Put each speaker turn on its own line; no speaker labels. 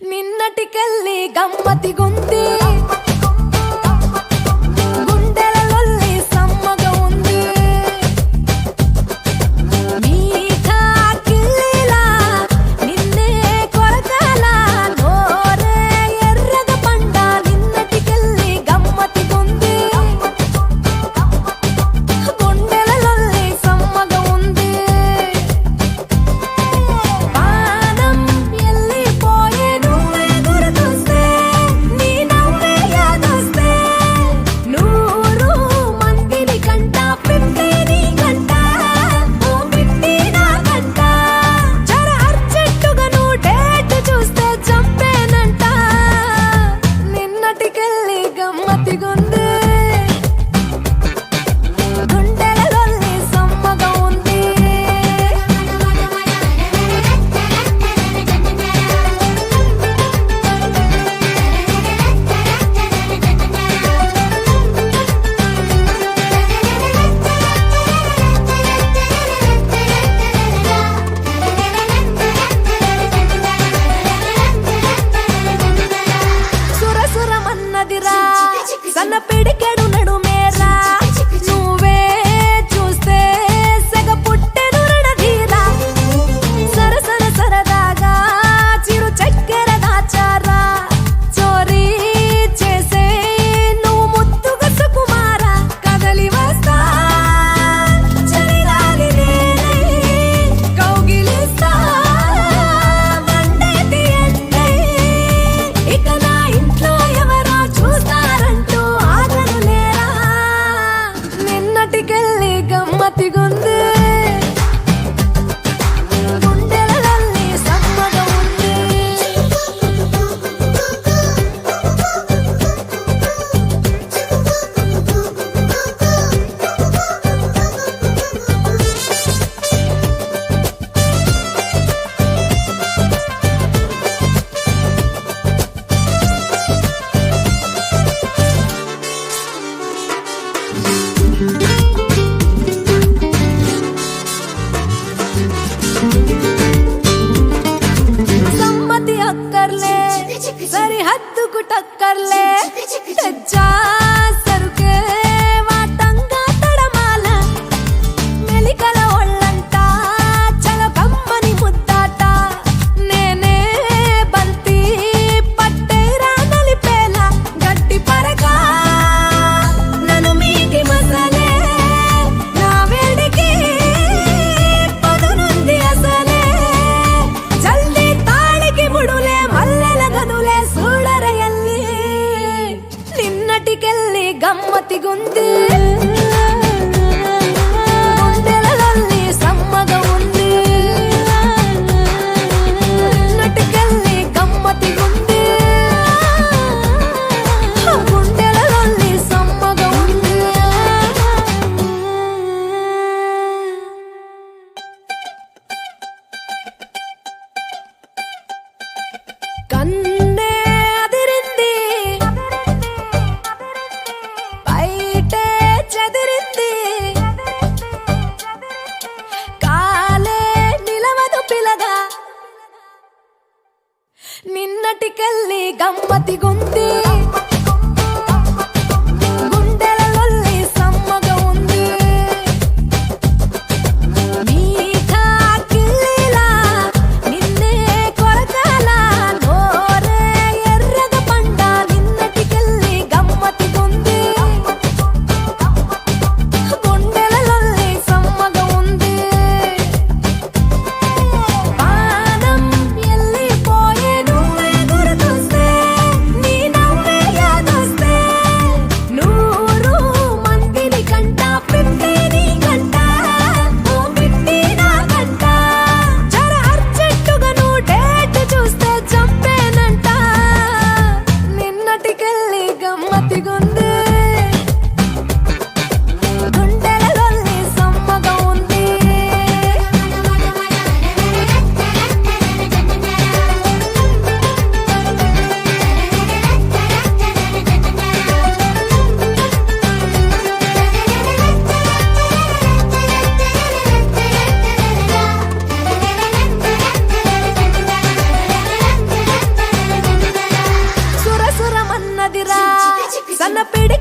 నిన్నటికెళ్ళి గమ్మతిగుంది సన్న పిడికెడు నడుమేరా నువ్వే చూస్తే సెగ పుట్టెను రణధీరా సరసన సరదాగా చిరు చక్కెర దాచారా చోరీ చేసే నువ్వు ముద్దుగా సుకుమారా కదలి వస్తా చలిగాలి నేనై కౌగిలిస్తా మండేటి ఎండై ఇక నా ఇంట్లో ఎవరో చూస్తారంటూ ఆగనులేరా నిన్నటికెళ్ళి గమ్మతిగుంది గుండెలలోని సమ్మగా ఉంది సమ్మతి అక్కర్లే సరిహద్దుకు టక్కర్లే తెచ్చా సరుకే వాటంగా తడమాల మెలికల ఒళ్ళంతా చలకమ్మని ముద్దాట నేనే బంతి పట్టేరా నలిపేలా గట్టి పరగా నన్ను మీకి మసలే నా వేడికి పదునుంది అసలే జల్దీ తాళికి ముడులే మల్లెల గదులే సూడరయల్లి నిన్నటికెళ్ళి గమ్మతిగుంది గుండెలలోని సమ్మగా ఉంది నిన్నటికెళ్ళి గమ్మతిగుంది గుండెలలోని సమ్మగా ఉంది కన్నే అదిరింది బయటే చెదిరింది కాలే నిలవదు పిలగా నిన్నటికెళ్ళి గమ్మతిగుంది గుండెలలోని సమ్మగా ఉంది మీఠా కిల్లీలా నిన్నే కొరకాలా నోరే ఎర్రగ పండ నిన్నటికెళ్ళి గమ్మతిగుంది గుండెలలోని సమ్మగా ఉంది పానం ఎల్లిపోయే నువ్వే గుర్తొస్తే నీ నవ్వే పిడి